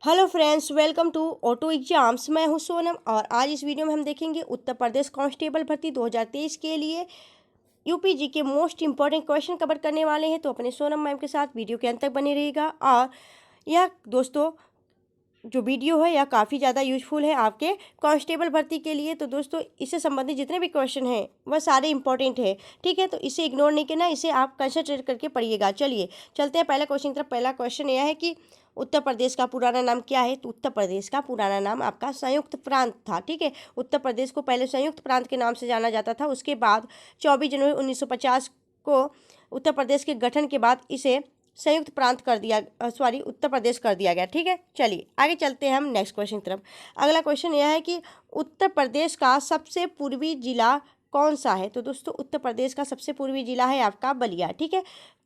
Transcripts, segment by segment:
Hello friends, welcome to auto exams. मैं हूं सोनम और आज इस वीडियो में हम देखेंगे उत्तर प्रदेश कांस्टेबल भर्ती 2023 के लिए यूपीजी के मोस्ट इंपॉर्टेंट क्वेश्चन कवर करने वाले हैं। तो अपने सोनम मैम के साथ वीडियो के अंत तक बने रहेगा। और यह दोस्तों जो वीडियो है यह काफ़ी ज़्यादा यूजफुल है आपके कांस्टेबल भर्ती के लिए। तो दोस्तों इससे संबंधित जितने भी क्वेश्चन हैं वह सारे इंपॉर्टेंट है, ठीक है। तो इसे इग्नोर नहीं करना, इसे आप कंसंट्रेट करके पढ़िएगा। चलिए चलते हैं पहला क्वेश्चन की तरफ। पहला क्वेश्चन यह है कि उत्तर प्रदेश का पुराना नाम क्या है। तो उत्तर प्रदेश का पुराना नाम आपका संयुक्त प्रांत था, ठीक है। उत्तर प्रदेश को पहले संयुक्त प्रांत के नाम से जाना जाता था। उसके बाद 24 जनवरी 1950 को उत्तर प्रदेश के गठन के बाद इसे संयुक्त प्रांत कर दिया, उत्तर प्रदेश कर दिया गया, ठीक है। चलिए आगे चलते हैं हम नेक्स्ट क्वेश्चन की तरफ। अगला क्वेश्चन यह है कि उत्तर प्रदेश का सबसे पूर्वी जिला कौन सा है। तो दोस्तों उत्तर प्रदेश का सबसे पूर्वी जिला है आपका बलिया, ठीक है।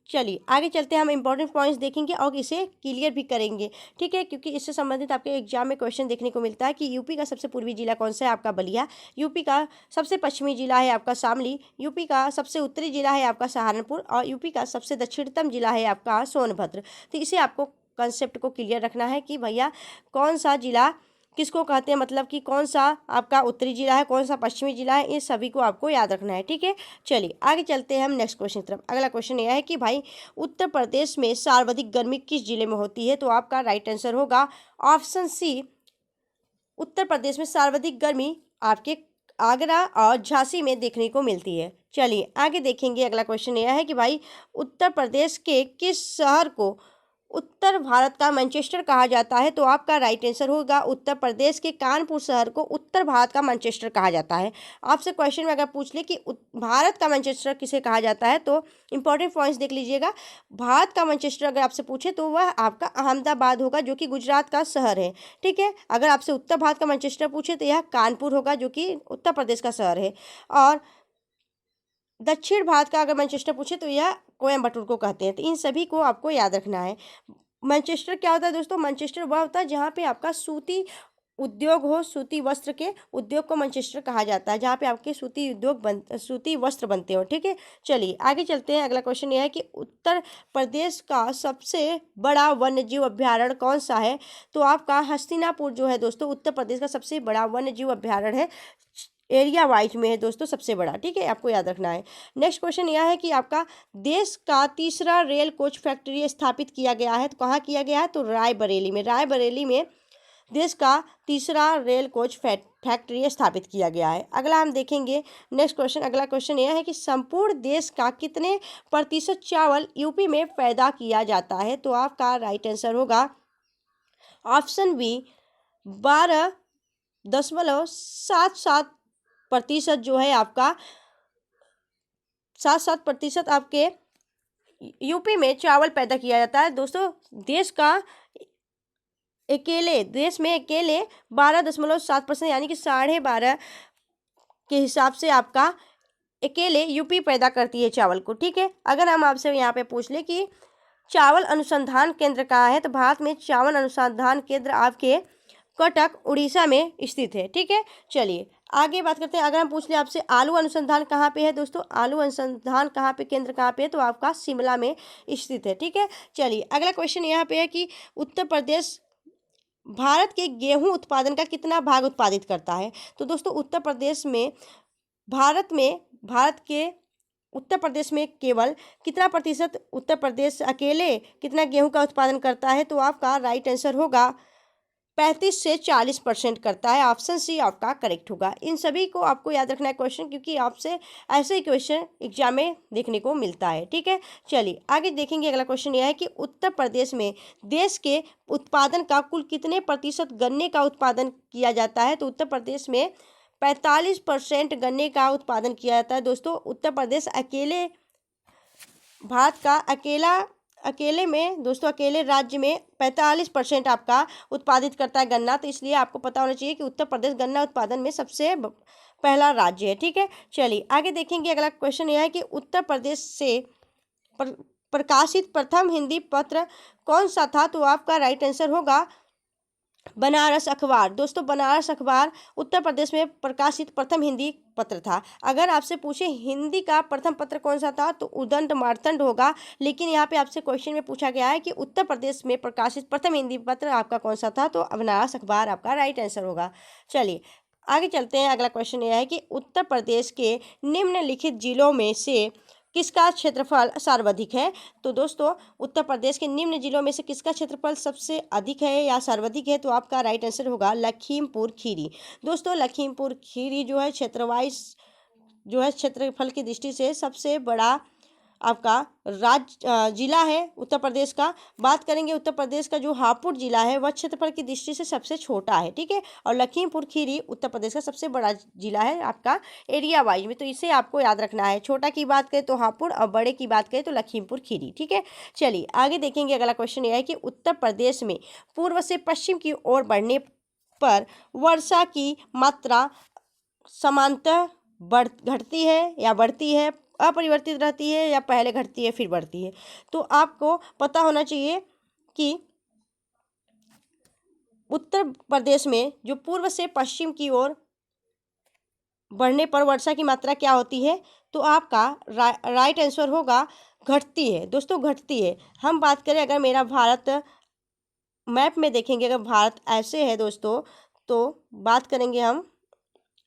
चलिए आगे चलते हैं, हम इंपॉर्टेंट पॉइंट्स देखेंगे और इसे क्लियर भी करेंगे, ठीक है, क्योंकि इससे संबंधित आपके एग्जाम में क्वेश्चन देखने को मिलता है कि यूपी का सबसे पूर्वी जिला कौन सा है, आपका बलिया। यूपी का सबसे पश्चिमी जिला है आपका शामली। यूपी का सबसे उत्तरी जिला है आपका सहारनपुर। और यूपी का सबसे दक्षिणतम जिला है आपका सोनभद्र। तो इसे आपको कंसेप्ट को क्लियर रखना है कि भैया कौन सा जिला किसको कहते हैं, मतलब कि कौन सा आपका उत्तरी जिला है, कौन सा पश्चिमी जिला है, ये सभी को आपको याद रखना है, ठीक है। चलिए आगे चलते हैं हम नेक्स्ट क्वेश्चन की तरफ। अगला क्वेश्चन यह है कि भाई उत्तर प्रदेश में सर्वाधिक गर्मी किस जिले में होती है। तो आपका राइट आंसर होगा ऑप्शन सी। उत्तर प्रदेश में सर्वाधिक गर्मी आपके आगरा और झांसी में देखने को मिलती है। चलिए आगे देखेंगे। अगला क्वेश्चन यह है कि भाई उत्तर प्रदेश के किस शहर को उत्तर भारत का मैनचेस्टर कहा जाता है। तो आपका राइट आंसर होगा उत्तर प्रदेश के कानपुर शहर को उत्तर भारत का मैनचेस्टर कहा जाता है। आपसे क्वेश्चन में अगर पूछ ले कि भारत का मैनचेस्टर किसे कहा जाता है, तो इंपॉर्टेंट पॉइंट्स देख लीजिएगा। भारत का मैनचेस्टर अगर आपसे पूछे तो वह आपका अहमदाबाद होगा, जो कि गुजरात का शहर है, ठीक है। अगर आपसे उत्तर भारत का मैनचेस्टर पूछे तो यह कानपुर होगा, जो कि उत्तर प्रदेश का शहर है। और दक्षिण भारत का अगर मैनचेस्टर पूछे तो यह कोयम्बटूर को कहते हैं। तो इन सभी को आपको याद रखना है। मैनचेस्टर क्या होता है दोस्तों, मैनचेस्टर वह होता है जहाँ पे आपका सूती उद्योग हो, सूती वस्त्र के उद्योग को मैनचेस्टर कहा जाता है, जहाँ पे आपके सूती वस्त्र बनते हो, ठीक है। चलिए आगे चलते हैं। अगला क्वेश्चन यह है कि उत्तर प्रदेश का सबसे बड़ा वन्य जीव अभ्यारण्य कौन सा है। तो आपका हस्तिनापुर जो है दोस्तों उत्तर प्रदेश का सबसे बड़ा वन्य जीव अभ्यारण्य है, एरिया वाइज में है दोस्तों सबसे बड़ा, ठीक है, आपको याद रखना है। नेक्स्ट क्वेश्चन यह है कि आपका देश का तीसरा रेल कोच फैक्ट्री स्थापित किया गया है। तो कहाँ किया गया है, तो रायबरेली में। रायबरेली में देश का तीसरा रेल कोच फैक्ट्री स्थापित किया गया है। अगला हम देखेंगे नेक्स्ट क्वेश्चन। अगला क्वेश्चन यह है कि संपूर्ण देश का कितने प्रतिशत चावल यूपी में पैदा किया जाता है। तो आपका राइट आंसर होगा ऑप्शन बी 12.77% जो है आपका 7% आपके यूपी में चावल पैदा किया जाता है। दोस्तों देश में अकेले 12.7% यानी कि 12.5 के हिसाब से आपका अकेले यूपी पैदा करती है चावल को, ठीक है। अगर हम आपसे यहाँ पे पूछ ले कि चावल अनुसंधान केंद्र कहाँ है, तो भारत में चावल अनुसंधान केंद्र आपके कटक उड़ीसा में स्थित है, ठीक है। चलिए आगे बात करते हैं। अगर हम पूछ ले आपसे आलू अनुसंधान कहाँ पे है, दोस्तों आलू अनुसंधान कहाँ पे केंद्र कहाँ पे है, तो आपका शिमला में स्थित है, ठीक है। चलिए अगला क्वेश्चन यहाँ पे है कि उत्तर प्रदेश भारत के गेहूं उत्पादन का कितना भाग उत्पादित करता है। तो दोस्तों भारत के उत्तर प्रदेश में केवल कितना प्रतिशत उत्तर प्रदेश अकेले कितना गेहूं का उत्पादन करता है। तो आपका राइट आंसर होगा 35 से 40% करता है। ऑप्शन सी आपका करेक्ट होगा। इन सभी को आपको याद रखना है क्वेश्चन, क्योंकि आपसे ऐसे ही क्वेश्चन एग्जाम में देखने को मिलता है, ठीक है। चलिए आगे देखेंगे। अगला क्वेश्चन यह है कि उत्तर प्रदेश में देश के उत्पादन का कुल कितने प्रतिशत गन्ने का उत्पादन किया जाता है। तो उत्तर प्रदेश में 45% गन्ने का उत्पादन किया जाता है। दोस्तों उत्तर प्रदेश भारत का अकेले राज्य में 45% आपका उत्पादित करता है गन्ना। तो इसलिए आपको पता होना चाहिए कि उत्तर प्रदेश गन्ना उत्पादन में सबसे पहला राज्य है, ठीक है। चलिए आगे देखेंगे। अगला क्वेश्चन यह है कि उत्तर प्रदेश से प्रकाशित प्रथम हिंदी पत्र कौन सा था। तो आपका राइट आंसर होगा बनारस अखबार। दोस्तों बनारस अखबार उत्तर प्रदेश में प्रकाशित प्रथम हिंदी पत्र था। अगर आपसे पूछे हिंदी का प्रथम पत्र कौन सा था तो उदंड मार्तंड होगा, लेकिन यहाँ पे आपसे क्वेश्चन में पूछा गया है कि उत्तर प्रदेश में प्रकाशित प्रथम हिंदी पत्र आपका कौन सा था, तो बनारस अखबार आपका राइट आंसर होगा। चलिए आगे चलते हैं। अगला क्वेश्चन यह है कि उत्तर प्रदेश के निम्नलिखित जिलों में से किसका क्षेत्रफल सर्वाधिक है। तो दोस्तों उत्तर प्रदेश के निम्न जिलों में से किसका क्षेत्रफल सबसे अधिक है या सर्वाधिक है, तो आपका राइट आंसर होगा लखीमपुर खीरी। दोस्तों लखीमपुर खीरी जो है क्षेत्रवाइज जो है क्षेत्रफल की दृष्टि से सबसे बड़ा आपका जिला है उत्तर प्रदेश का। बात करेंगे उत्तर प्रदेश का जो हापुड़ जिला है वह क्षेत्रफल की दृष्टि से सबसे छोटा है, ठीक है। और लखीमपुर खीरी उत्तर प्रदेश का सबसे बड़ा जिला है आपका एरिया वाइज में, तो इसे आपको याद रखना है। छोटा की बात करें तो हापुड़ और बड़े की बात करें तो लखीमपुर खीरी, ठीक है। चलिए आगे देखेंगे। अगला क्वेश्चन यह है कि उत्तर प्रदेश में पूर्व से पश्चिम की ओर बढ़ने पर वर्षा की मात्रा समानतः घटती है या बढ़ती है, अपरिवर्तित रहती है या पहले घटती है फिर बढ़ती है। तो आपको पता होना चाहिए कि उत्तर प्रदेश में जो पूर्व से पश्चिम की ओर बढ़ने पर वर्षा की मात्रा क्या होती है, तो आपका राइट आंसर होगा घटती है। दोस्तों घटती है। हम बात करें अगर मेरा भारत मैप में देखेंगे, अगर भारत ऐसे है दोस्तों, तो बात करेंगे हम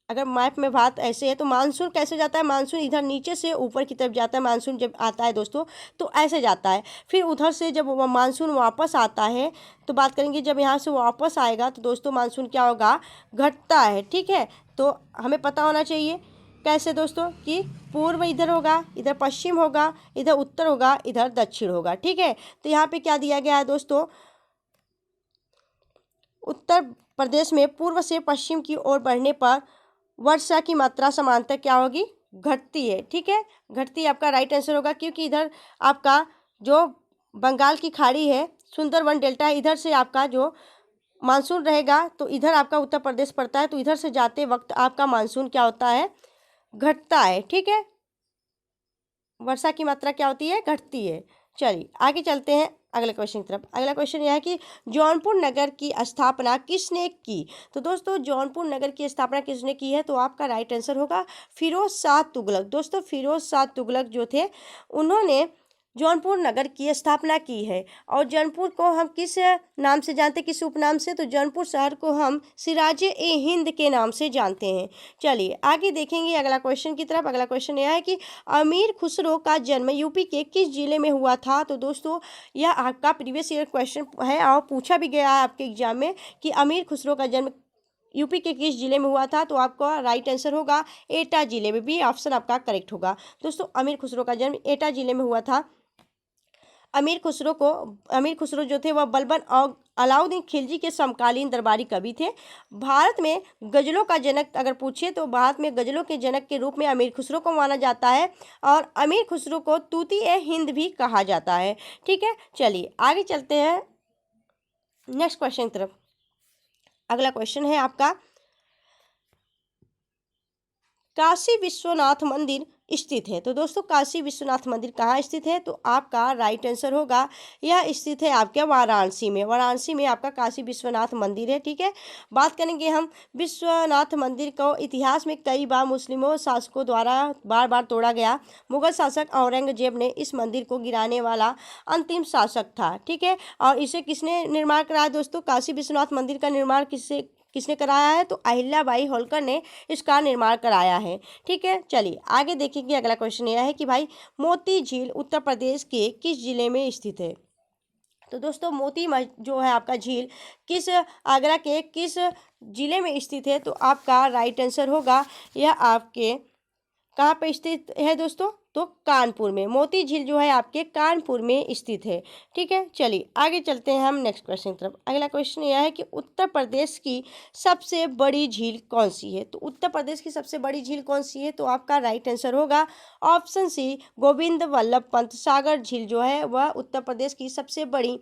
अगर मैप में बात ऐसे है तो मानसून कैसे जाता है, मानसून इधर नीचे से ऊपर की तरफ जाता है। मानसून जब आता है दोस्तों तो ऐसे जाता है, फिर उधर से जब वो मानसून वापस आता है तो बात करेंगे जब यहाँ से वापस आएगा तो दोस्तों मानसून क्या होगा, घटता है, ठीक है। तो हमें पता होना चाहिए कैसे दोस्तों कि पूर्व इधर होगा, इधर पश्चिम होगा, इधर उत्तर होगा, इधर दक्षिण होगा, ठीक है। तो यहाँ पे क्या दिया गया है दोस्तों, उत्तर प्रदेश में पूर्व से पश्चिम की ओर बढ़ने पर वर्षा की मात्रा समानतः क्या होगी, घटती है, ठीक है। घटती आपका राइट आंसर होगा, क्योंकि इधर आपका जो बंगाल की खाड़ी है, सुंदरवन डेल्टा है, इधर से आपका जो मानसून रहेगा तो इधर आपका उत्तर प्रदेश पड़ता है, तो इधर से जाते वक्त आपका मानसून क्या होता है, घटता है, ठीक है। वर्षा की मात्रा क्या होती है, घटती है। चलिए आगे चलते हैं अगले क्वेश्चन की तरफ। अगला क्वेश्चन यह है कि जौनपुर नगर की स्थापना किसने की। तो दोस्तों जौनपुर नगर की स्थापना किसने की है, तो आपका राइट आंसर होगा फिरोज शाह तुगलक। दोस्तों फिरोज शाह तुगलक जो थे उन्होंने जौनपुर नगर की स्थापना की है। और जौनपुर को हम किस नाम से जानते हैं, किस उपनाम से, तो जौनपुर शहर को हम सिराजे ए हिंद के नाम से जानते हैं। चलिए आगे देखेंगे अगला क्वेश्चन की तरफ। अगला क्वेश्चन यह है कि अमीर खुसरो का जन्म यूपी के किस जिले में हुआ था। तो दोस्तों यह आपका प्रीवियस ईयर क्वेश्चन है और पूछा भी गया है आपके एग्जाम में कि अमीर खुसरो का जन्म यूपी के किस जिले में हुआ था, तो आपका राइट आंसर होगा एटा जिले में। भी ऑप्शन आपका करेक्ट होगा। दोस्तों अमीर खुसरो का जन्म एटा जिले में हुआ था। अमीर खुसरो जो थे वह बलबन और अलाउद्दीन खिलजी के समकालीन दरबारी कवि थे। भारत में गजलों का जनक अगर पूछे तो भारत में गजलों के जनक के रूप में अमीर खुसरो को माना जाता है और अमीर खुसरो को तूती ए हिंद भी कहा जाता है, ठीक है। चलिए आगे चलते हैं नेक्स्ट क्वेश्चन की तरफ। अगला क्वेश्चन है आपका काशी विश्वनाथ मंदिर स्थित है। तो दोस्तों काशी विश्वनाथ मंदिर कहाँ स्थित है, तो आपका राइट आंसर होगा यह स्थित है आपके वाराणसी में। वाराणसी में आपका काशी विश्वनाथ मंदिर है, ठीक है। बात करेंगे हम विश्वनाथ मंदिर को इतिहास में कई बार मुस्लिमों शासकों द्वारा बार बार तोड़ा गया। मुगल शासक औरंगजेब ने इस मंदिर को गिराने वाला अंतिम शासक था, ठीक है। और इसे किसने निर्माण कराया दोस्तों, काशी विश्वनाथ मंदिर का निर्माण किसने कराया है, तो अहिल्याबाई होलकर ने इसका निर्माण कराया है, ठीक है। चलिए आगे देखेंगे। अगला क्वेश्चन यह है कि भाई मोती झील उत्तर प्रदेश के किस जिले में स्थित है। तो दोस्तों मोती जो है आपका झील किस आगरा के किस जिले में स्थित है, तो आपका राइट आंसर होगा यह आपके कहाँ पे स्थित है दोस्तों, तो कानपुर में। मोती झील जो है आपके कानपुर में स्थित है, ठीक है। चलिए आगे चलते हैं हम नेक्स्ट क्वेश्चन की तरफ। अगला क्वेश्चन यह है कि उत्तर प्रदेश की सबसे बड़ी झील कौन सी है। तो उत्तर प्रदेश की सबसे बड़ी झील कौन सी है, तो आपका राइट आंसर होगा ऑप्शन सी गोविंद वल्लभ पंत सागर झील जो है वह उत्तर प्रदेश की सबसे बड़ी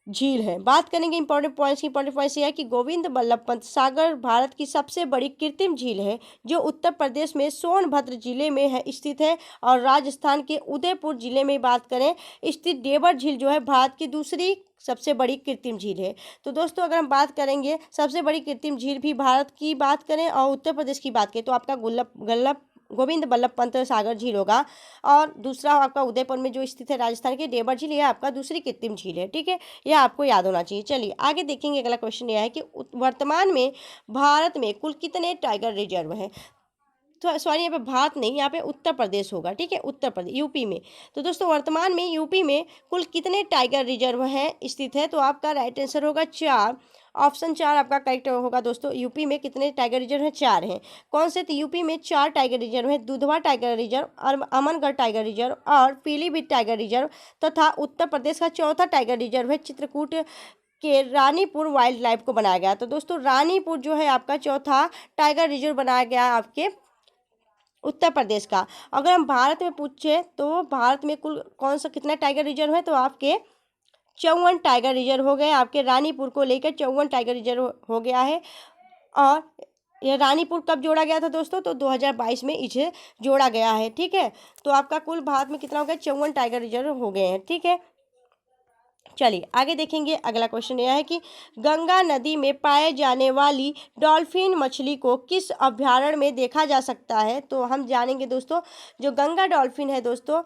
झील है। बात करेंगे इंपॉर्टेंट पॉइंट्स ये है कि गोविंद बल्लभ पंत सागर भारत की सबसे बड़ी कृत्रिम झील है जो उत्तर प्रदेश में सोनभद्र जिले में है स्थित है। और राजस्थान के उदयपुर जिले में बात करें स्थित देवर झील जो है भारत की दूसरी सबसे बड़ी कृत्रिम झील है। तो दोस्तों अगर हम बात करेंगे सबसे बड़ी कृत्रिम झील भी भारत की बात करें और उत्तर प्रदेश की बात करें तो आपका गोविंद बल्लभ पंत सागर झील होगा। और दूसरा आपका उदयपुर में जो स्थित है राजस्थान के देवर झील, यह आपका दूसरी कृत्रिम झील है। ठीक है, यह आपको याद होना चाहिए। चलिए आगे देखेंगे। अगला क्वेश्चन यह है कि वर्तमान में भारत में कुल कितने टाइगर रिजर्व हैं। तो सॉरी, यहाँ पे भारत नहीं, यहाँ पे उत्तर प्रदेश होगा। ठीक है, उत्तर प्रदेश यूपी में। तो दोस्तों वर्तमान में यूपी में कुल कितने टाइगर रिजर्व हैं स्थित है। तो आपका राइट आंसर होगा 4। ऑप्शन 4 आपका करेक्ट होगा। दोस्तों यूपी में कितने टाइगर रिजर्व हैं, 4 हैं। कौन से। तो यूपी में 4 टाइगर रिजर्व हैं, दुधवा टाइगर रिजर्व और अमनगढ़ टाइगर रिजर्व और पीलीभीत टाइगर रिजर्व तथा उत्तर प्रदेश का चौथा टाइगर रिजर्व है चित्रकूट के रानीपुर वाइल्ड लाइफ को बनाया गया। तो दोस्तों रानीपुर जो है आपका चौथा टाइगर रिजर्व बनाया गया आपके उत्तर प्रदेश का। अगर हम भारत में पूछे तो भारत में कुल कौन सा कितना टाइगर रिजर्व है, तो आपके 54 टाइगर रिजर्व हो गए। आपके रानीपुर को लेकर 54 टाइगर रिजर्व हो गया है। और यह रानीपुर कब जोड़ा गया था दोस्तों, तो 2022 में इसे जोड़ा गया है। ठीक है, तो आपका कुल भारत में कितना हो गया, 54 टाइगर रिजर्व हो गए हैं। ठीक है, चलिए आगे देखेंगे। अगला क्वेश्चन यह है कि गंगा नदी में पाए जाने वाली डॉल्फिन मछली को किस अभयारण्य में देखा जा सकता है। तो हम जानेंगे दोस्तों, जो गंगा डॉल्फिन है दोस्तों,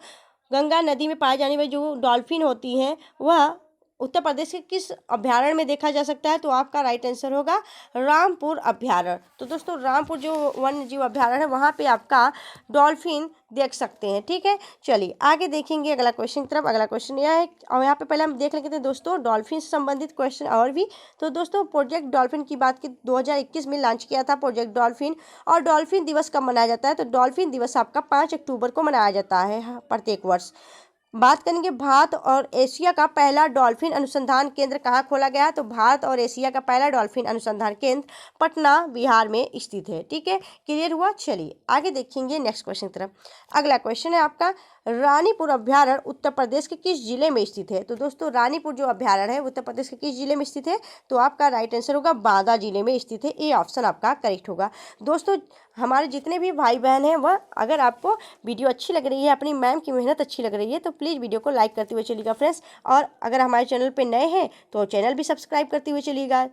गंगा नदी में पाए जाने वाली जो डॉल्फिन होती हैं वह उत्तर प्रदेश के किस अभयारण्य में देखा जा सकता है। तो आपका राइट आंसर होगा रामपुर अभयारण्य। तो दोस्तों रामपुर जो वन्य जीव अभयारण्य है वहाँ पे आपका डॉल्फिन देख सकते हैं। ठीक है, चलिए आगे देखेंगे अगला क्वेश्चन की तरफ। अगला क्वेश्चन यह है, और यहाँ पे पहले हम देख लेते हैं दोस्तों डॉल्फिन से संबंधित क्वेश्चन और भी। तो दोस्तों प्रोजेक्ट डॉल्फिन की बात की 2021 में लॉन्च किया था प्रोजेक्ट डॉल्फिन। और डॉल्फिन दिवस कब मनाया जाता है, तो डॉल्फिन दिवस आपका 5 अक्टूबर को मनाया जाता है प्रत्येक वर्ष। बात करेंगे भारत और एशिया का पहला डॉल्फिन अनुसंधान केंद्र कहाँ खोला गया है। तो भारत और एशिया का पहला डॉल्फिन अनुसंधान केंद्र पटना बिहार में स्थित है। ठीक है, क्लियर हुआ। चलिए आगे देखेंगे नेक्स्ट क्वेश्चन की तरफ। अगला क्वेश्चन है आपका रानीपुर अभयारण्य उत्तर प्रदेश के किस जिले में स्थित है। तो दोस्तों रानीपुर जो अभयारण्य है उत्तर प्रदेश के किस जिले में स्थित है। तो आपका राइट आंसर होगा बांदा जिले में स्थित है। ये ऑप्शन आपका करेक्ट होगा। दोस्तों हमारे जितने भी भाई बहन हैं वह, अगर आपको वीडियो अच्छी लग रही है, अपनी मैम की मेहनत अच्छी लग रही है, तो प्लीज़ वीडियो को लाइक करते हुए चलिएगा फ्रेंड्स। और अगर हमारे चैनल पे नए हैं तो चैनल भी सब्सक्राइब करते हुए चलिएगा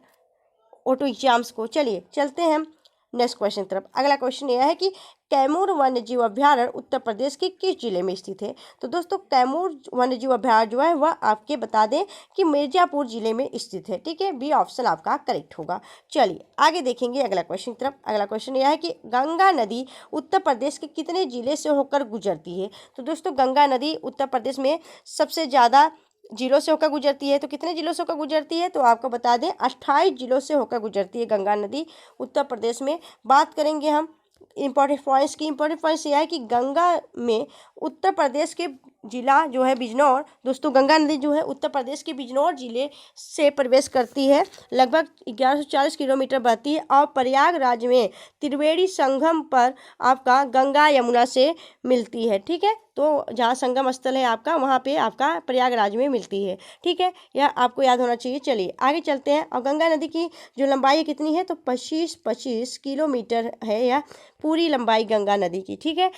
ऑटो एग्जाम्स को। चलिए चलते हैं नेक्स्ट क्वेश्चन की तरफ। अगला क्वेश्चन यह है कि कैमूर वन्यजीव अभयारण्य उत्तर प्रदेश के किस जिले में स्थित है। तो दोस्तों कैमूर वन्यजीव अभयारण्य जो है वह आपके बता दें कि मिर्जापुर जिले में स्थित है। ठीक है, बी ऑप्शन आपका करेक्ट होगा। चलिए आगे देखेंगे अगला क्वेश्चन की तरफ। अगला क्वेश्चन यह है कि गंगा नदी उत्तर प्रदेश के कितने जिले से होकर गुजरती है। तो दोस्तों गंगा नदी उत्तर प्रदेश में सबसे ज़्यादा जिलों से होकर गुजरती है। तो कितने जिलों से होकर गुजरती है, तो आपको बता दें 28 जिलों से होकर गुजरती है गंगा नदी उत्तर प्रदेश में। बात करेंगे हम इंपॉर्टेंट पॉइंट्स की। इंपॉर्टेंट पॉइंट्स यह है कि गंगा में उत्तर प्रदेश के जिला जो है बिजनौर, दोस्तों गंगा नदी जो है उत्तर प्रदेश के बिजनौर जिले से प्रवेश करती है, लगभग 1140 किलोमीटर बहती है। और प्रयागराज में त्रिवेणी संगम पर आपका गंगा यमुना से मिलती है। ठीक है, तो जहाँ संगम स्थल है आपका वहाँ पे आपका प्रयागराज में मिलती है। ठीक है, यह आपको याद होना चाहिए। चलिए आगे चलते हैं। और गंगा नदी की जो लंबाई कितनी है, तो 25 किलोमीटर है यह पूरी लंबाई गंगा नदी की। ठीक है,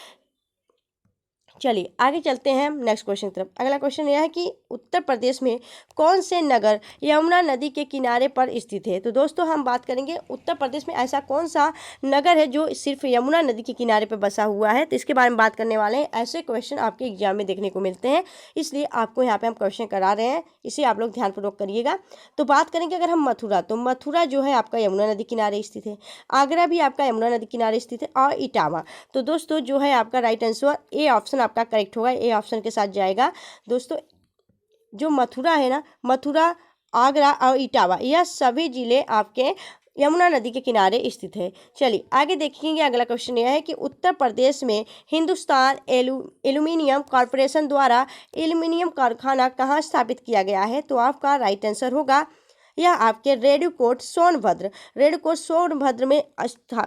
चलिए आगे चलते हैं नेक्स्ट क्वेश्चन की तरफ। अगला क्वेश्चन यह है कि उत्तर प्रदेश में कौन से नगर यमुना नदी के किनारे पर स्थित है। तो दोस्तों हम बात करेंगे उत्तर प्रदेश में ऐसा कौन सा नगर है जो सिर्फ यमुना नदी के किनारे पर बसा हुआ है, तो इसके बारे में बात करने वाले हैं। ऐसे क्वेश्चन आपके एग्जाम में देखने को मिलते हैं, इसलिए आपको यहाँ पे हम क्वेश्चन करा रहे हैं, इसे आप लोग ध्यानपूर्वक करिएगा। तो बात करेंगे अगर हम मथुरा, तो मथुरा जो है आपका यमुना नदी किनारे स्थित है। आगरा भी आपका यमुना नदी किनारे स्थित है। और इटावा, तो दोस्तों जो है आपका राइट आंसर ए ऑप्शन आपका करेक्ट होगा, ए ऑप्शन के साथ जाएगा। दोस्तों जो मथुरा है ना, मथुरा, आगरा और इटावा, यह सभी जिले आपके यमुना नदी के किनारे स्थित है। चलिए आगे देखेंगे। अगला क्वेश्चन यह है कि उत्तर प्रदेश में हिंदुस्तान एल्यूमिनियम कॉरपोरेशन द्वारा एल्यूमिनियम कारखाना कहाँ स्थापित किया गया है। तो आपका राइट आंसर होगा यह आपके रेडकोट सोनभद्र में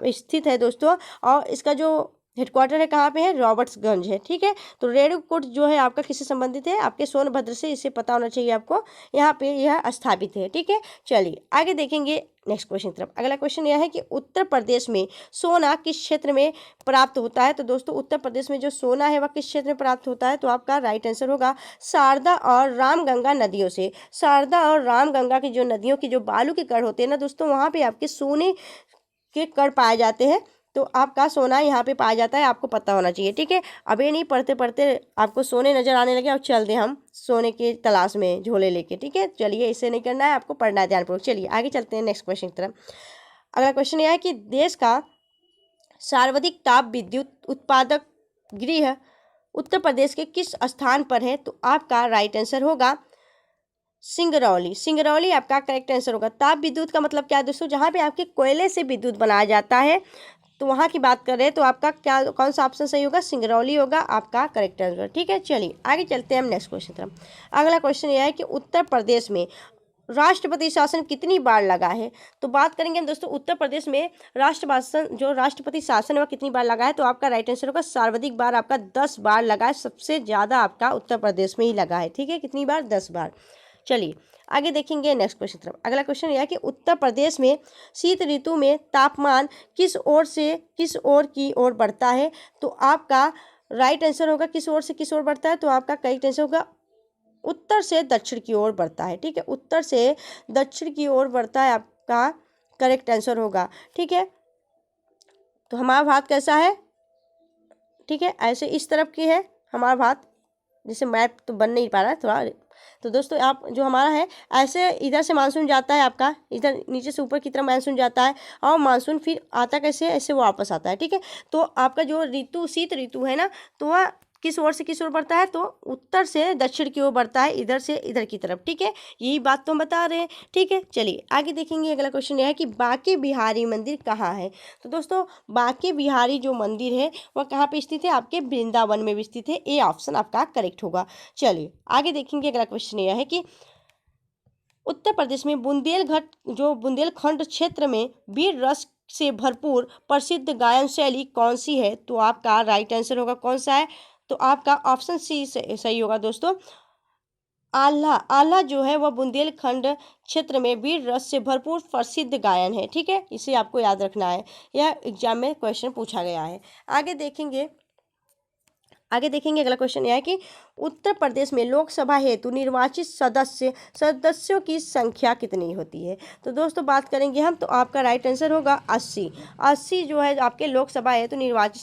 स्थित है दोस्तों। और इसका जो हेडक्वार्टर है कहाँ पे है, रॉबर्ट्सगंज है। ठीक है, तो रेडकोट जो है आपका किससे संबंधित है, आपके सोनभद्र से, इसे पता होना चाहिए आपको, यहाँ पे यह स्थापित है। ठीक है, चलिए आगे देखेंगे नेक्स्ट क्वेश्चन की तरफ। अगला क्वेश्चन यह है कि उत्तर प्रदेश में सोना किस क्षेत्र में प्राप्त होता है। तो दोस्तों उत्तर प्रदेश में जो सोना है वह किस क्षेत्र में प्राप्त होता है, तो आपका राइट आंसर होगा शारदा और रामगंगा नदियों से। शारदा और रामगंगा की जो नदियों की जो बालू के कण होते हैं ना दोस्तों, वहाँ पे आपके सोने के कण पाए जाते हैं। तो आपका सोना यहाँ पे पाया जाता है, आपको पता होना चाहिए। ठीक है, अब ये नहीं पढ़ते पढ़ते आपको सोने नजर आने लगे, अब चल दे हम सोने की तलाश में झोले लेके। ठीक है, चलिए इसे नहीं करना है, आपको पढ़ना है ध्यानपूर्वक। चलिए आगे चलते हैं नेक्स्ट क्वेश्चन की तरफ। अगला क्वेश्चन यह है कि देश का सर्वाधिक ताप विद्युत उत्पादक गृह उत्तर प्रदेश के किस स्थान पर है। तो आपका राइट आंसर होगा सिंगरौली। सिंगरौली आपका करेक्ट आंसर होगा। ताप विद्युत का मतलब क्या है दोस्तों, जहाँ पे आपके कोयले से विद्युत बनाया जाता है, तो वहाँ की बात कर रहे हैं, तो आपका क्या कौन सा ऑप्शन सही होगा, सिंगरौली होगा आपका करेक्ट आंसर। ठीक है, चलिए आगे चलते हैं हम नेक्स्ट क्वेश्चन तरफ। अगला क्वेश्चन यह है कि उत्तर प्रदेश में राष्ट्रपति शासन कितनी बार लगा है। तो बात करेंगे हम दोस्तों उत्तर प्रदेश में राष्ट्रपति शासन वह कितनी बार लगा है। तो आपका राइट आंसर होगा सर्वाधिक बार आपका 10 बार लगा है, सबसे ज़्यादा आपका उत्तर प्रदेश में ही लगा है। ठीक है, कितनी बार, 10 बार। चलिए आगे देखेंगे नेक्स्ट क्वेश्चन तरफ। अगला क्वेश्चन यह है कि उत्तर प्रदेश में शीत ऋतु में तापमान किस ओर से किस ओर की ओर बढ़ता है। तो आपका राइट आंसर होगा किस ओर से किस ओर बढ़ता है। तो आपका करेक्ट आंसर होगा उत्तर से दक्षिण की ओर बढ़ता है। ठीक है, उत्तर से दक्षिण की ओर बढ़ता है, आपका करेक्ट आंसर होगा। ठीक है, तो हमारा भारत कैसा है, ठीक है, ऐसे इस तरफ की है हमारा भारत, जैसे मैप तो बन नहीं पा रहा है थोड़ा। तो दोस्तों आप जो हमारा है ऐसे इधर से मानसून जाता है, आपका इधर नीचे से ऊपर की तरफ मानसून जाता है, और मानसून फिर आता कैसे, ऐसे वापस आता है। ठीक है, तो आपका जो ऋतु शीत ऋतु है ना, तो वह किस ओर से किस ओर बढ़ता है, तो उत्तर से दक्षिण की ओर बढ़ता है, इधर से इधर की तरफ। ठीक है, यही बात तो हम बता रहे हैं। ठीक है, चलिए आगे देखेंगे। अगला क्वेश्चन यह है कि बांके बिहारी मंदिर कहाँ है। तो दोस्तों बांके बिहारी जो मंदिर है वह कहाँ पे स्थित है, आपके वृंदावन में भी स्थित है। ये ऑप्शन आपका करेक्ट होगा। चलिए आगे देखेंगे। अगला क्वेश्चन यह है कि उत्तर प्रदेश में बुंदेलखंड क्षेत्र में वीर रस से भरपूर प्रसिद्ध गायन शैली कौन सी है। तो आपका राइट आंसर होगा कौन सा है, तो आपका ऑप्शन सी सही होगा दोस्तों, आल्हा। आल्हा जो है वह बुंदेलखंड क्षेत्र में वीर रस से भरपूर प्रसिद्ध गायन है। ठीक है, इसे आपको याद रखना है, यह एग्जाम में क्वेश्चन पूछा गया है। आगे देखेंगे अगला क्वेश्चन यह है कि उत्तर प्रदेश में लोकसभा हेतु निर्वाचित सदस्यों की संख्या कितनी होती है। तो दोस्तों बात करेंगे हम, तो आपका राइट आंसर होगा 80 जो है आपके लोकसभा हेतु निर्वाचित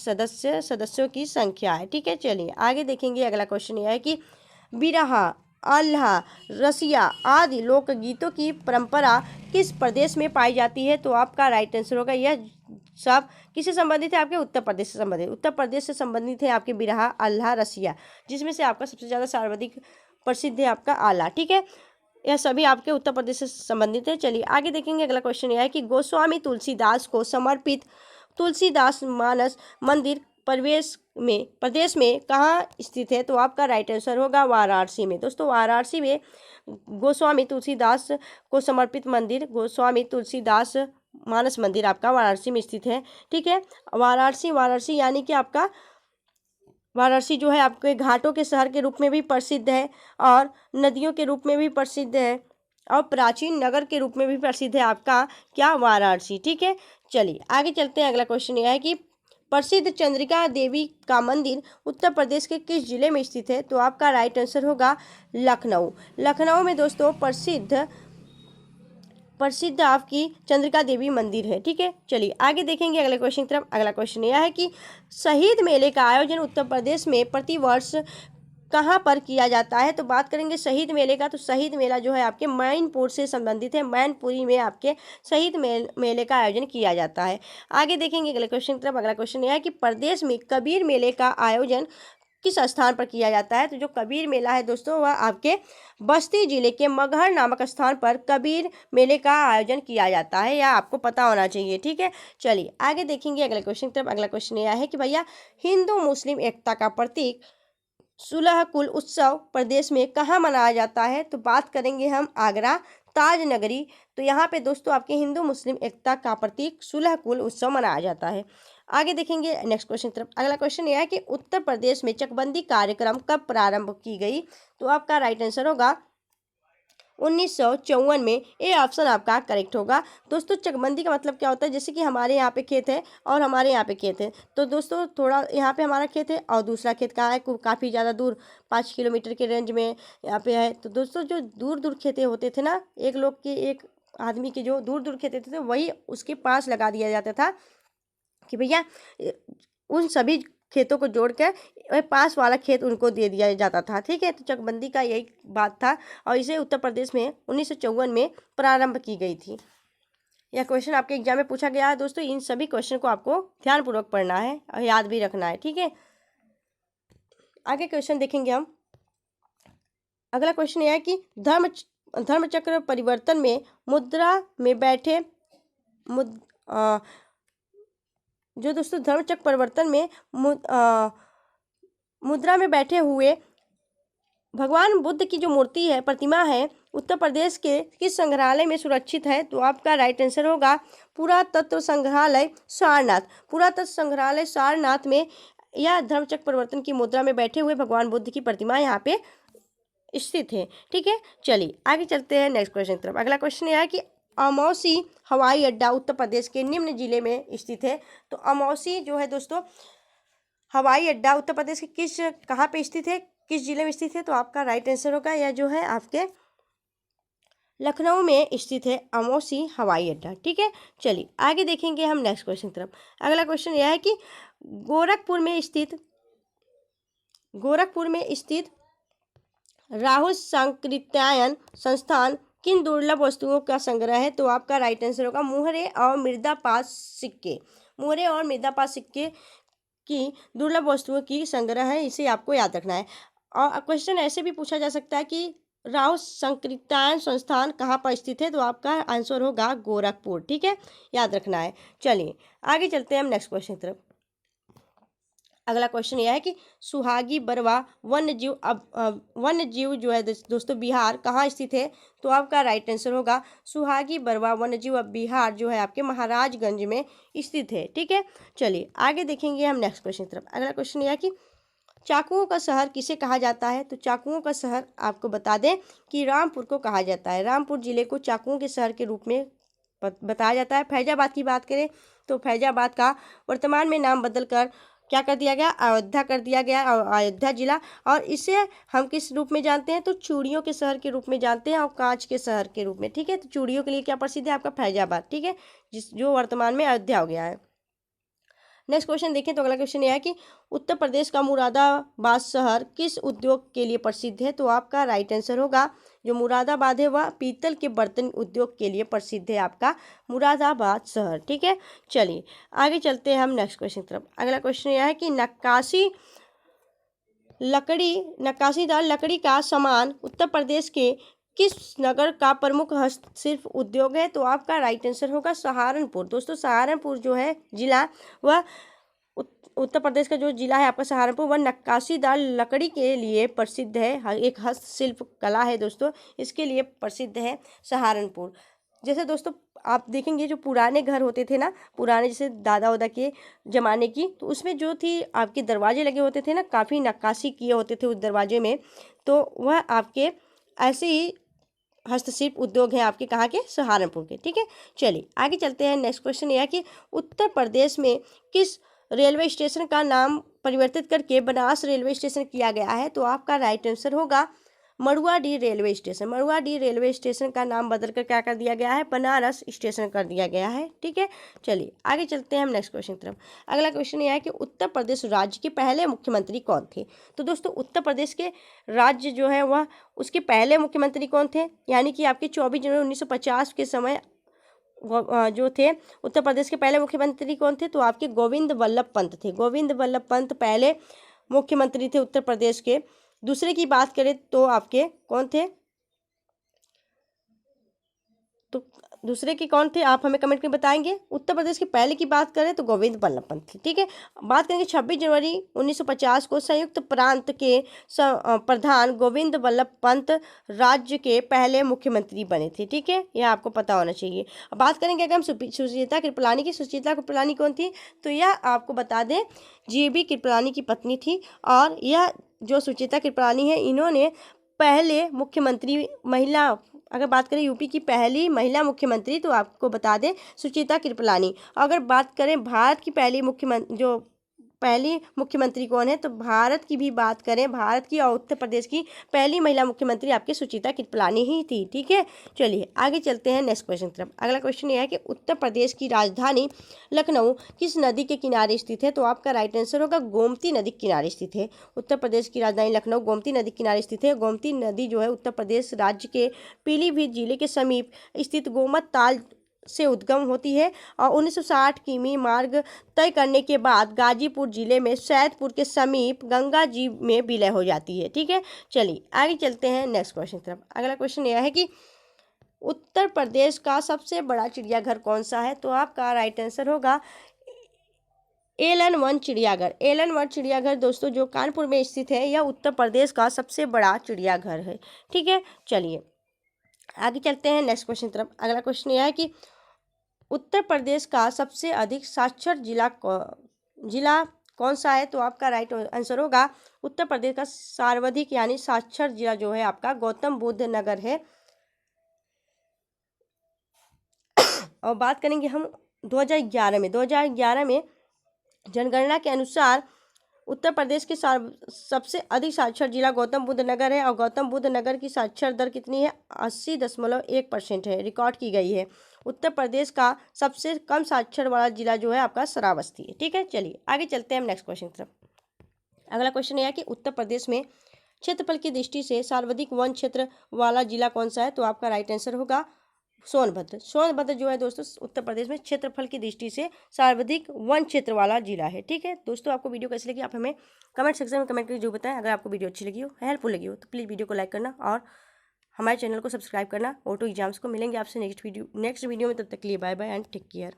सदस्यों की संख्या है। ठीक है, चलिए आगे देखेंगे। अगला क्वेश्चन यह है कि बिरहा, आल्हा, रसिया आदि लोकगीतों की परंपरा किस प्रदेश में पाई जाती है। तो आपका राइट आंसर होगा, यह सब किससे संबंधित है, आपके उत्तर प्रदेश से संबंधित। उत्तर प्रदेश से संबंधित है आपके बिरहा, आल्हा, रसिया, जिसमें से आपका सबसे ज़्यादा सर्वाधिक प्रसिद्ध है आपका आल्हा। ठीक है, यह सभी आपके उत्तर प्रदेश से संबंधित है। चलिए आगे देखेंगे। अगला क्वेश्चन यह है कि गोस्वामी तुलसीदास को समर्पित तुलसीदास मानस मंदिर प्रदेश में कहाँ स्थित है। तो आपका राइट आंसर होगा वाराणसी में। दोस्तों वाराणसी में गोस्वामी तुलसीदास को समर्पित मंदिर गोस्वामी तुलसीदास मानस मंदिर आपका वाराणसी में स्थित है। ठीक है, वाराणसी यानी कि आपका वाराणसी जो है आपके घाटों के शहर के रूप में भी प्रसिद्ध है, और नदियों के रूप में भी प्रसिद्ध है, और प्राचीन नगर के रूप में भी प्रसिद्ध है आपका क्या, वाराणसी। ठीक है, चलिए आगे चलते हैं। अगला क्वेश्चन यह है कि प्रसिद्ध चंद्रिका देवी का मंदिर उत्तर प्रदेश के किस जिले में स्थित है। तो आपका राइट आंसर होगा लखनऊ। लखनऊ में दोस्तों प्रसिद्ध आपकी चंद्रिका देवी मंदिर है। ठीक है, चलिए आगे देखेंगे अगले क्वेश्चन की तरफ। अगला क्वेश्चन यह है कि शहीद मेले का आयोजन उत्तर प्रदेश में प्रतिवर्ष कहाँ पर किया जाता है। तो बात करेंगे शहीद मेले का, तो शहीद मेला जो है आपके मैनपुर से संबंधित है। मैनपुरी में आपके शहीद मेले का आयोजन किया जाता है। आगे देखेंगे अगले क्वेश्चन की तरफ। अगला क्वेश्चन यह है कि प्रदेश में कबीर मेले का आयोजन किस स्थान पर किया जाता है। तो जो कबीर मेला है दोस्तों वह आपके बस्ती जिले के मगहर नामक स्थान पर कबीर मेले का आयोजन किया जाता है, यह आपको पता होना चाहिए। ठीक है, चलिए आगे देखेंगे अगले क्वेश्चन की तरफ। अगला क्वेश्चन यह है कि भैया हिंदू मुस्लिम एकता का प्रतीक सुलह कुल उत्सव प्रदेश में कहाँ मनाया जाता है। तो बात करेंगे हम आगरा ताज नगरी। तो यहाँ पे दोस्तों आपके हिंदू मुस्लिम एकता का प्रतीक सुलह कुल उत्सव मनाया जाता है। आगे देखेंगे नेक्स्ट क्वेश्चन तरफ। अगला क्वेश्चन यह है कि उत्तर प्रदेश में चकबंदी कार्यक्रम कब प्रारंभ की गई? तो आपका राइट आंसर होगा 1954 में। ये ऑप्शन आपका करेक्ट होगा। दोस्तों चकबंदी का मतलब क्या होता है, जैसे कि हमारे यहाँ पे खेत है और हमारे यहाँ पे खेत है, तो दोस्तों थोड़ा यहाँ पे हमारा खेत है और दूसरा खेत कहाँ है, काफ़ी ज़्यादा दूर 5 किलोमीटर के रेंज में यहाँ पे है। तो दोस्तों जो दूर दूर खेतें होते थे ना, एक लोग के, एक आदमी के जो दूर दूर खेतें थे वही उसके पास लगा दिया जाता था कि भैया उन सभी खेतों को जोड़कर पास वाला खेत उनको दे दिया जाता था। ठीक है, तो चकबंदी का यही बात था और इसे उत्तर प्रदेश में 1954 में प्रारंभ की गई थी। यह क्वेश्चन आपके एग्जाम में पूछा गया है दोस्तों। इन सभी क्वेश्चन को आपको ध्यानपूर्वक पढ़ना है और याद भी रखना है। ठीक है, आगे क्वेश्चन देखेंगे हम। अगला क्वेश्चन यह है कि धर्मचक्र परिवर्तन में मुद्रा में बैठे जो दोस्तों धर्मचक्र परिवर्तन में मुद्रा में बैठे हुए भगवान बुद्ध की जो मूर्ति है, प्रतिमा है, उत्तर प्रदेश के किस संग्रहालय में सुरक्षित है? तो आपका राइट आंसर होगा पुरातत्व संग्रहालय सारनाथ। पुरातत्व संग्रहालय सारनाथ में यह धर्मचक्र परिवर्तन की मुद्रा में बैठे हुए भगवान बुद्ध की प्रतिमा यहाँ पे स्थित है। ठीक है, चलिए आगे चलते हैं नेक्स्ट क्वेश्चन की तरफ। अगला क्वेश्चन यह है कि अमौसी हवाई अड्डा उत्तर प्रदेश के निम्न जिले में स्थित है। तो अमौसी जो है दोस्तों हवाई अड्डा उत्तर प्रदेश के कहाँ पे स्थित है, किस जिले में स्थित है? तो आपका राइट आंसर होगा यह जो है आपके लखनऊ में स्थित है अमौसी हवाई अड्डा। ठीक है, चलिए आगे देखेंगे हम नेक्स्ट क्वेश्चन की तरफ। अगला क्वेश्चन यह है कि गोरखपुर में स्थित राहुल सांकृत्यायन संस्थान किन दुर्लभ वस्तुओं का संग्रह है? तो आपका राइट आंसर होगा मुहरे और मृदापात सिक्के। मुहरे और मृदापात सिक्के की दुर्लभ वस्तुओं की संग्रह है, इसे आपको याद रखना है। और क्वेश्चन ऐसे भी पूछा जा सकता है कि राहुल सांकृत्यायन संस्थान कहाँ पर स्थित है? तो आपका आंसर होगा गोरखपुर। ठीक है, याद रखना है। चलिए आगे चलते हैं हम नेक्स्ट क्वेश्चन की तरफ। अगला क्वेश्चन यह है कि सुहागी बरवा वन्य जीव जो है दोस्तों बिहार कहाँ स्थित है? तो आपका राइट आंसर होगा सुहागी बरवा वन्य जीव बिहार जो है आपके महाराजगंज में स्थित है। ठीक है, चलिए आगे देखेंगे हम नेक्स्ट क्वेश्चन की तरफ। अगला क्वेश्चन यह है कि चाकुओं का शहर किसे कहा जाता है? तो चाकुओं का शहर आपको बता दें कि रामपुर को कहा जाता है। रामपुर जिले को चाकुओं के शहर के रूप में बताया जाता है। फैजाबाद की बात करें तो फैजाबाद का वर्तमान में नाम बदलकर क्या कर दिया गया? अयोध्या कर दिया गया, अयोध्या जिला। और इसे हम किस रूप में जानते हैं? तो चूड़ियों के शहर के रूप में जानते हैं और कांच के शहर के रूप में। ठीक है, तो चूड़ियों के लिए क्या प्रसिद्ध है? आपका फैजाबाद। ठीक है, जो वर्तमान में अयोध्या हो गया है। नेक्स्ट क्वेश्चन देखें तो अगला क्वेश्चन यह है कि उत्तर प्रदेश का मुरादाबाद शहर किस उद्योग के लिए प्रसिद्ध है? तो आपका राइट आंसर होगा जो मुरादाबाद है वह पीतल के बर्तन उद्योग के लिए प्रसिद्ध है, आपका मुरादाबाद शहर। ठीक है, चलिए आगे चलते हैं हम नेक्स्ट क्वेश्चन की तरफ। अगला क्वेश्चन यह है कि नक्काशीदार लकड़ी का सामान उत्तर प्रदेश के किस नगर का प्रमुख हस्तशिल्प उद्योग है? तो आपका राइट आंसर होगा सहारनपुर। दोस्तों सहारनपुर जो है जिला वह उत्तर प्रदेश का जो जिला है आपका सहारनपुर वह नक्काशीदार लकड़ी के लिए प्रसिद्ध है। एक हस्तशिल्प कला है दोस्तों, इसके लिए प्रसिद्ध है सहारनपुर। जैसे दोस्तों आप देखेंगे जो पुराने घर होते थे ना, पुराने जैसे दादा उदा के ज़माने की, तो उसमें जो थी आपके दरवाजे लगे होते थे ना, काफ़ी नक्काशी किए होते थे उस दरवाजे में, तो वह आपके ऐसे ही हस्तशिल्प उद्योग हैं आपके कहाँ के? सहारनपुर के। ठीक है, चलिए आगे चलते हैं। नेक्स्ट क्वेश्चन यह है कि उत्तर प्रदेश में किस रेलवे स्टेशन का नाम परिवर्तित करके बनास रेलवे स्टेशन किया गया है? तो आपका राइट आंसर होगा Manduadih railway station. Manduadih railway station का नाम बदलकर क्या कर दिया गया है? बनारस स्टेशन कर दिया गया है। ठीक है, चलिए आगे चलते हैं हम नेक्स्ट क्वेश्चन की तरफ। अगला क्वेश्चन यह है कि उत्तर प्रदेश राज्य के पहले मुख्यमंत्री कौन थे? तो दोस्तों उत्तर प्रदेश के राज्य जो है वह उसके पहले मुख्यमंत्री कौन थे? यानी कि आपके 24 जनवरी 1950 के समय जो थे उत्तर प्रदेश के पहले मुख्यमंत्री कौन थे? तो आपके गोविंद वल्लभ पंत थे। गोविंद वल्लभ पंत पहले मुख्यमंत्री थे उत्तर प्रदेश के। दूसरे की बात करें तो आपके कौन थे? तो दूसरे के कौन थे आप हमें कमेंट में बताएंगे। उत्तर प्रदेश के पहले की बात करें तो गोविंद बल्लभ पंत थे। ठीक है, बात करेंगे 26 जनवरी 1950 को संयुक्त प्रांत के प्रधान गोविंद बल्लभ पंत राज्य के पहले मुख्यमंत्री बने थे। ठीक है, यह आपको पता होना चाहिए। अब बात करेंगे अगर हम सुचेता कृपलानी की। सुचेता कृपलानी कौन थी, तो यह आपको बता दें जीबी कृपलानी की पत्नी थी। और यह जो सुचेता कृपलानी है, इन्होंने पहले मुख्यमंत्री महिला, अगर बात करें यूपी की पहली महिला मुख्यमंत्री, तो आपको बता दें सुचेता कृपलानी। अगर बात करें भारत की पहली मुख्यमंत्री कौन है, तो भारत की भी बात करें, भारत की और उत्तर प्रदेश की पहली महिला मुख्यमंत्री आपकी सुचेता कृपलानी ही थी। ठीक है, चलिए आगे चलते हैं नेक्स्ट क्वेश्चन तरफ। अगला क्वेश्चन यह है कि उत्तर प्रदेश की राजधानी लखनऊ किस नदी के किनारे स्थित है, तो आपका राइट आंसर होगा गोमती नदी के किनारे स्थित है। उत्तर प्रदेश की राजधानी लखनऊ गोमती नदी के किनारे स्थित है। गोमती नदी जो है उत्तर प्रदेश राज्य के पीलीभीत जिले के समीप स्थित गोमत ताल से उद्गम होती है और 1960 किमी मार्ग तय करने के बाद गाजीपुर जिले में सैदपुर के समीप गंगा जी में विलय हो जाती है। ठीक है, चलिए आगे चलते हैं नेक्स्ट क्वेश्चन तरफ। अगला क्वेश्चन यह है कि उत्तर प्रदेश का सबसे बड़ा चिड़ियाघर कौन सा है, तो आपका राइट आंसर होगा एलन-1 चिड़ियाघर। एलन-1 चिड़ियाघर दोस्तों जो कानपुर में स्थित है, यह उत्तर प्रदेश का सबसे बड़ा चिड़ियाघर है। ठीक है, चलिए आगे चलते हैं नेक्स्ट क्वेश्चन तरफ। अगला क्वेश्चन यह है कि उत्तर प्रदेश का सबसे अधिक साक्षर जिला कौन सा है, तो आपका राइट आंसर होगा उत्तर प्रदेश का सर्वाधिक यानी साक्षर जिला जो है आपका गौतम बुद्ध नगर है। और बात करेंगे हम 2011 में जनगणना के अनुसार उत्तर प्रदेश के सबसे अधिक साक्षर जिला गौतम बुद्ध नगर है और गौतम बुद्ध नगर की साक्षर दर कितनी है, 80.1% है, रिकॉर्ड की गई है। उत्तर प्रदेश का सबसे कम साक्षर वाला जिला जो है आपका श्रावस्ती है। ठीक है, चलिए आगे चलते हैं हम नेक्स्ट क्वेश्चन तरफ। अगला क्वेश्चन यह है कि उत्तर प्रदेश में क्षेत्रफल की दृष्टि से सर्वाधिक वन क्षेत्र वाला जिला कौन सा है, तो आपका राइट आंसर होगा सोनभद्र। सोनभद्र जो है दोस्तों उत्तर प्रदेश में क्षेत्रफल की दृष्टि से सर्वाधिक वन क्षेत्र वाला जिला है। ठीक है दोस्तों, आपको वीडियो कैसी लगी आप हमें कमेंट सेक्शन में कमेंट करके जो बताएं। अगर आपको वीडियो अच्छी लगी हो, हेल्पफुल लगी हो, तो प्लीज़ वीडियो को लाइक करना और हमारे चैनल को सब्सक्राइब करना। ऑटो एग्जाम्स को मिलेंगे आपसे नेक्स्ट वीडियो में, तब तक के लिए bye bye and take care.